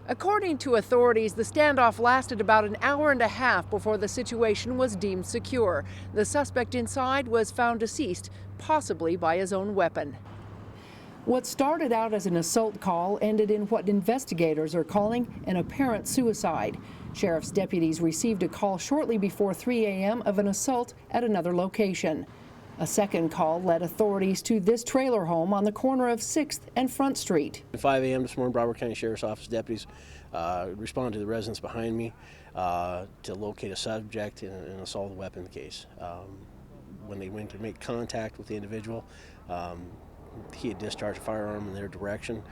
According to authorities, the standoff lasted about an hour and a half before the situation was deemed secure. The suspect inside was found deceased, possibly by his own weapon. What started out as an assault call ended in what investigators are calling an apparent suicide. Sheriff's deputies received a call shortly before 3 a.m. of an assault at another location. A second call led authorities to this trailer home on the corner of 6th and Front Street. At 5 a.m. this morning, Broward County Sheriff's Office deputies responded to the residents behind me to locate a subject in an assault weapon case. When they went to make contact with the individual, he had discharged a firearm in their direction.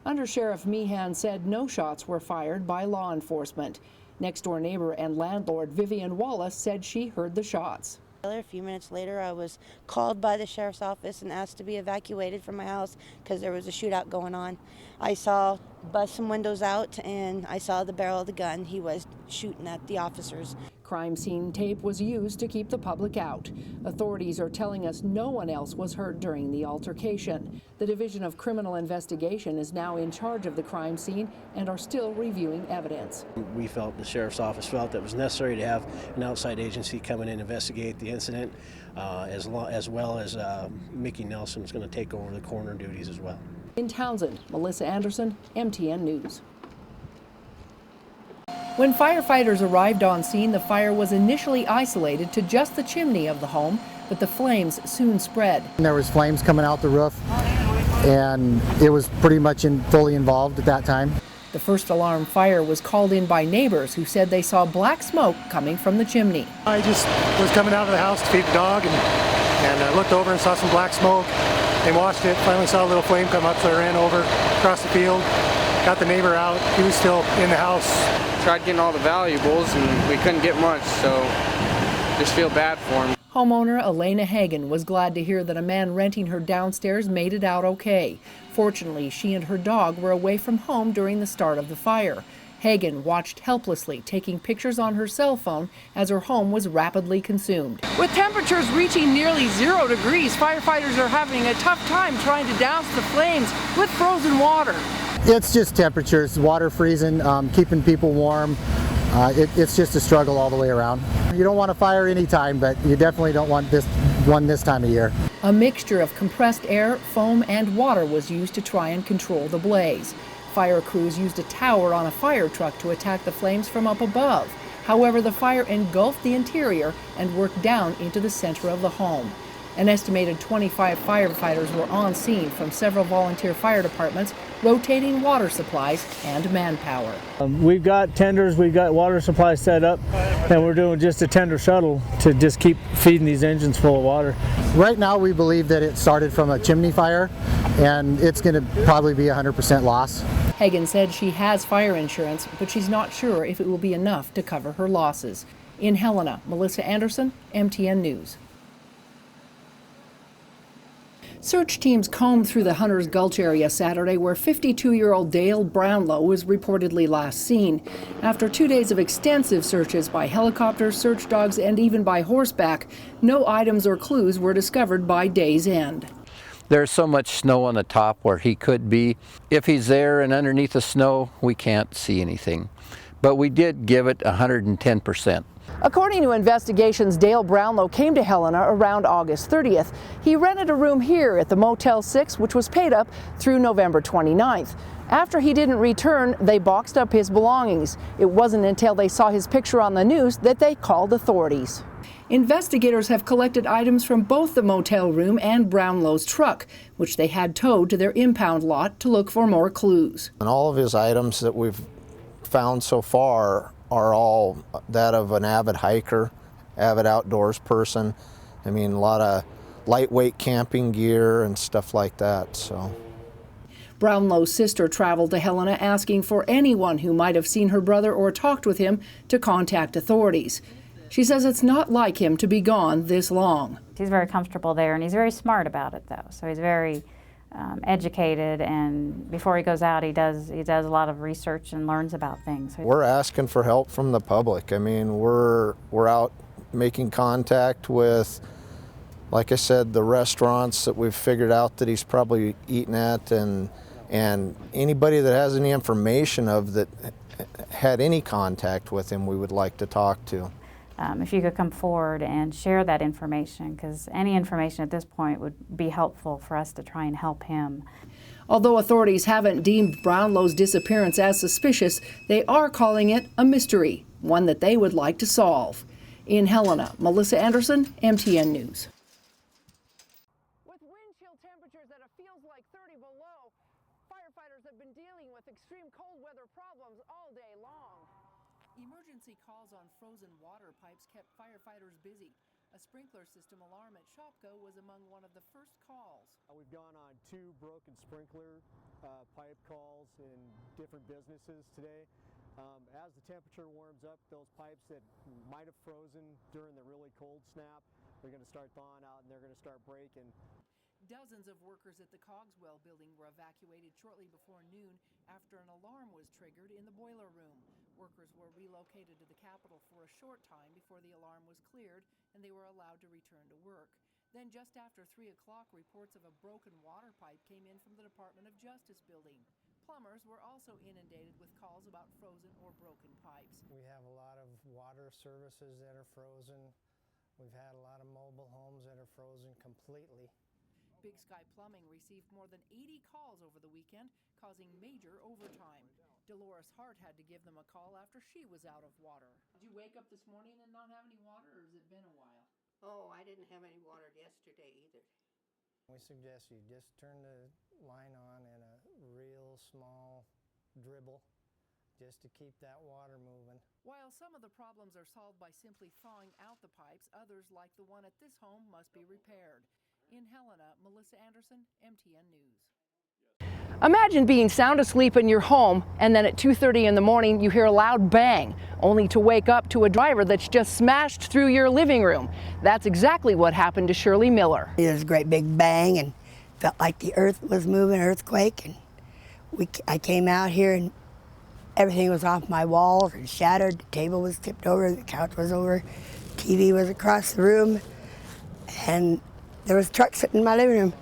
Under Sheriff Meehan said no shots were fired by law enforcement. Next-door neighbor and landlord Vivian Wallace said she heard the shots. A few minutes later, I was called by the sheriff's office and asked to be evacuated from my house because there was a shootout going on. I saw bust some windows out and I saw the barrel of the gun. He was shooting at the officers. Crime scene tape was used to keep the public out. Authorities are telling us no one else was hurt during the altercation. The Division of Criminal Investigation is now in charge of the crime scene and are still reviewing evidence. We felt, the Sheriff's Office felt, that it was necessary to have an outside agency come in and investigate the incident, as well as Mickey Nelson is going to take over the coroner duties as well. In Townsend, Melissa Anderson, MTN News. When firefighters arrived on scene, the fire was initially isolated to just the chimney of the home, but the flames soon spread. There was flames coming out the roof, and it was pretty much fully involved at that time. The first alarm fire was called in by neighbors who said they saw black smoke coming from the chimney. I just was coming out of the house to feed the dog, and I looked over and saw some black smoke. They watched it, finally saw a little flame come up, so I ran over across the field, got the neighbor out. He was still in the house. Tried getting all the valuables and we couldn't get much, so just feel bad for him. Homeowner Elena Hagen was glad to hear that a man renting her downstairs made it out okay. Fortunately, she and her dog were away from home during the start of the fire. Hagen watched helplessly, taking pictures on her cell phone as her home was rapidly consumed. With temperatures reaching nearly 0 degrees, firefighters are having a tough time trying to douse the flames with frozen water. It's just temperatures, water freezing, keeping people warm. It's just a struggle all the way around. You don't want to fire any time, but you definitely don't want this time of year. A mixture of compressed air, foam, and water was used to try and control the blaze. Fire crews used a tower on a fire truck to attack the flames from up above. However, the fire engulfed the interior and worked down into the center of the home. An estimated 25 firefighters were on scene from several volunteer fire departments, rotating water supplies and manpower. We've got tenders, we've got water supplies set up, and we're doing just a tender shuttle to just keep feeding these engines full of water. Right now we believe that it started from a chimney fire, and it's going to probably be 100% loss. Hagen said she has fire insurance, but she's not sure if it will be enough to cover her losses. In Helena, Melissa Anderson, MTN News. Search teams combed through the Hunters Gulch area Saturday, where 52-year-old Dale Brownlow was reportedly last seen. After 2 days of extensive searches by helicopters, search dogs, and even by horseback, no items or clues were discovered by day's end. There's so much snow on the top where he could be. If he's there and underneath the snow, we can't see anything. But we did give it 110%. According to investigations, Dale Brownlow came to Helena around August 30th. He rented a room here at the Motel 6, which was paid up through November 29th. After he didn't return, they boxed up his belongings. It wasn't until they saw his picture on the news that they called authorities. Investigators have collected items from both the motel room and Brownlow's truck, which they had towed to their impound lot to look for more clues. And all of his items that we've found so far are all that of an avid hiker, avid outdoors person. I mean, a lot of lightweight camping gear and stuff like that. So Brownlow's sister traveled to Helena asking for anyone who might have seen her brother or talked with him to contact authorities. She says it's not like him to be gone this long. He's very comfortable there, and he's very smart about it, though. So he's very educated, and before he goes out, he does a lot of research and learns about things. We're asking for help from the public. I mean, we're out making contact with, like I said, the restaurants that we've figured out that he's probably eaten at, and And anybody that has any information of that had any contact with him, we would like to talk to. If you could come forward and share that information, because any information at this point would be helpful for us to try and help him. Although authorities haven't deemed Brownlow's disappearance as suspicious, they are calling it a mystery, one that they would like to solve. In Helena, Melissa Anderson, MTN News. With wind chill temperatures that it feels like 30 below, firefighters have been dealing with extreme cold weather problems all day long. Emergency calls on frozen water pipes kept firefighters busy. A sprinkler system alarm at Shopko was among one of the first calls. We've gone on 2 broken sprinkler pipe calls in different businesses today. As the temperature warms up, those pipes that might have frozen during the really cold snap, they're going to start thawing out and they're going to start breaking. Dozens of workers at the Cogswell building were evacuated shortly before noon after an alarm was triggered in the boiler room. Workers were relocated to the Capitol for a short time before the alarm was cleared and they were allowed to return to work. Then just after 3 o'clock, reports of a broken water pipe came in from the Department of Justice building. Plumbers were also inundated with calls about frozen or broken pipes. We have a lot of water services that are frozen. We've had a lot of mobile homes that are frozen completely. Big Sky Plumbing received more than 80 calls over the weekend, causing major overtime. Dolores Hart had to give them a call after she was out of water. Did you wake up this morning and not have any water, or has it been a while? Oh, I didn't have any water yesterday either. We suggest you just turn the line on in a real small dribble just to keep that water moving. While some of the problems are solved by simply thawing out the pipes, others, like the one at this home, must be repaired. In Helena, Melissa Anderson, MTN News. Imagine being sound asleep in your home and then at 2:30 in the morning you hear a loud bang, only to wake up to a driver that's just smashed through your living room. That's exactly what happened to Shirley Miller. It was a great big bang and felt like the earth was moving, earthquake, and I came out here and everything was off my walls and shattered. The table was tipped over, the couch was over, TV was across the room, and there was a truck sitting in my living room.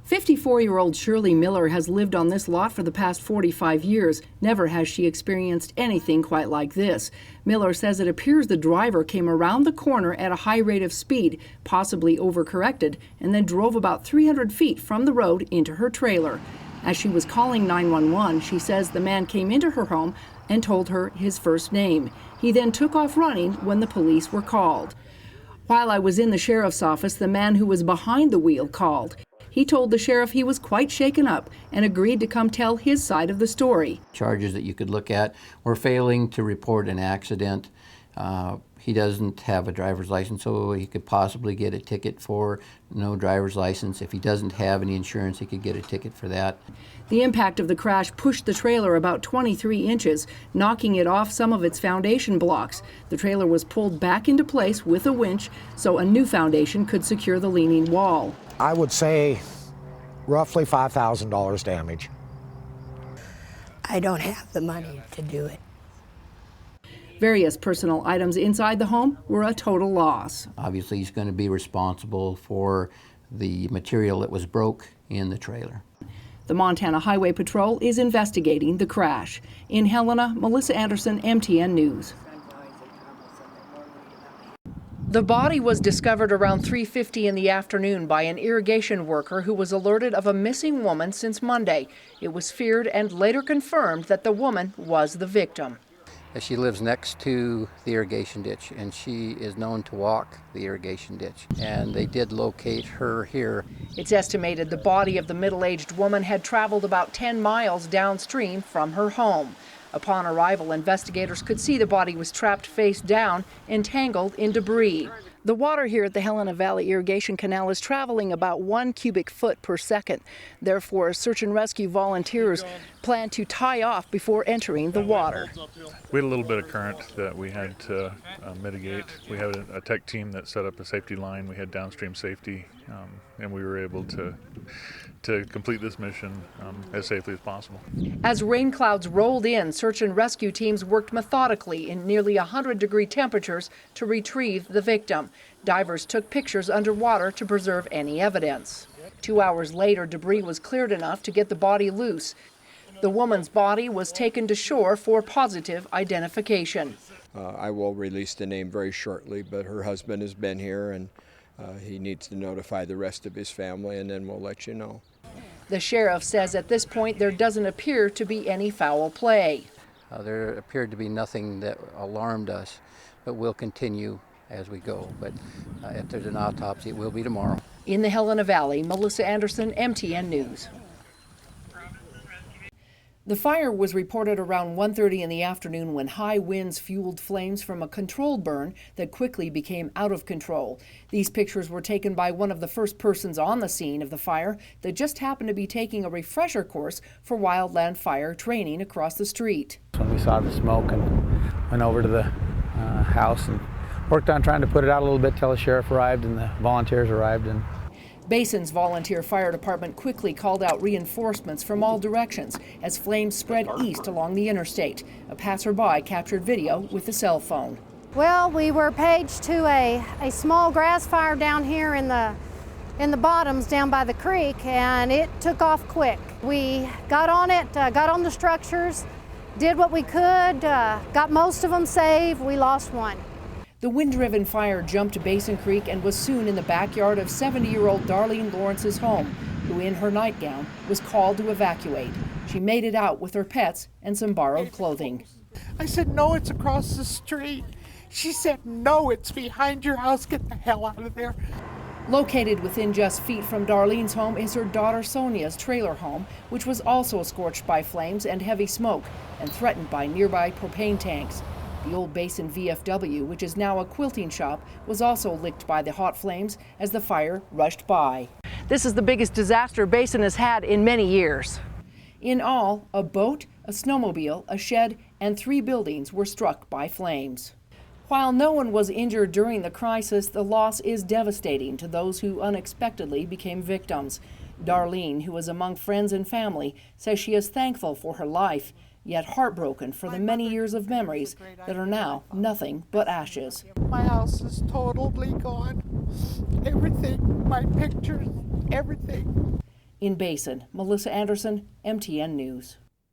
54-year-old Shirley Miller has lived on this lot for the past 45 years. Never has she experienced anything quite like this. Miller says it appears the driver came around the corner at a high rate of speed, possibly overcorrected, and then drove about 300 feet from the road into her trailer. As she was calling 911, she says the man came into her home and told her his first name. He then took off running when the police were called. While I was in the sheriff's office, the man who was behind the wheel called. He told the sheriff he was quite shaken up and agreed to come tell his side of the story. Charges that you could look at were failing to report an accident. He doesn't have a driver's license, so he could possibly get a ticket for no driver's license. If he doesn't have any insurance, he could get a ticket for that. The impact of the crash pushed the trailer about 23 inches, knocking it off some of its foundation blocks. The trailer was pulled back into place with a winch so a new foundation could secure the leaning wall. I would say roughly $5,000 damage. I don't have the money to do it. Various personal items inside the home were a total loss. Obviously, he's going to be responsible for the material that was broke in the trailer. The Montana Highway Patrol is investigating the crash. In Helena, Melissa Anderson, MTN News. The body was discovered around 3:50 in the afternoon by an irrigation worker who was alerted of a missing woman since Monday. It was feared and later confirmed that the woman was the victim. She lives next to the irrigation ditch, and she is known to walk the irrigation ditch. And they did locate her here. It's estimated the body of the middle-aged woman had traveled about 10 miles downstream from her home. Upon arrival, investigators could see the body was trapped face down, entangled in debris. The water here at the Helena Valley Irrigation Canal is traveling about 1 cubic foot per second. Therefore, search and rescue volunteers plan to tie off before entering the water. We had a little bit of current that we had to mitigate. We had a tech team that set up a safety line. We had downstream safety, and we were able to complete this mission as safely as possible. As rain clouds rolled in, search and rescue teams worked methodically in nearly 100-degree temperatures to retrieve the victim. Divers took pictures underwater to preserve any evidence. 2 hours later, debris was cleared enough to get the body loose. The woman's body was taken to shore for positive identification. I will release the name very shortly, but her husband has been here, and he needs to notify the rest of his family, and then we'll let you know. The sheriff says at this point there doesn't appear to be any foul play. There appeared to be nothing that alarmed us, but we'll continue as we go. But if there's an autopsy, it will be tomorrow. In the Helena Valley, Melissa Anderson, MTN News. The fire was reported around 1:30 in the afternoon when high winds fueled flames from a controlled burn that quickly became out of control. These pictures were taken by one of the first persons on the scene of the fire that just happened to be taking a refresher course for wildland fire training across the street. When we saw the smoke and went over to the house and worked on trying to put it out a little bit till the sheriff arrived and the volunteers arrived. And Basin's volunteer fire department quickly called out reinforcements from all directions as flames spread east along the interstate. A passerby captured video with a cell phone. Well, we were paged to a small grass fire down here in the bottoms down by the creek, and it took off quick. We got on it, got on the structures, did what we could, got most of them saved. We lost one. The wind-driven fire jumped Basin Creek and was soon in the backyard of 70-year-old Darlene Lawrence's home, who in her nightgown was called to evacuate. She made it out with her pets and some borrowed clothing. I said, no, it's across the street. She said, no, it's behind your house. Get the hell out of there. Located within just feet from Darlene's home is her daughter Sonia's trailer home, which was also scorched by flames and heavy smoke and threatened by nearby propane tanks. The old Basin VFW, which is now a quilting shop, was also licked by the hot flames as the fire rushed by. This is the biggest disaster Basin has had in many years. In all, a boat, a snowmobile, a shed, and 3 buildings were struck by flames. While no one was injured during the crisis, the loss is devastating to those who unexpectedly became victims. Darlene, who was among friends and family, says she is thankful for her life, yet heartbroken for the many years of memories that are now nothing but ashes. My house is totally gone. Everything, my pictures, everything. In Basin, Melissa Anderson, MTN News.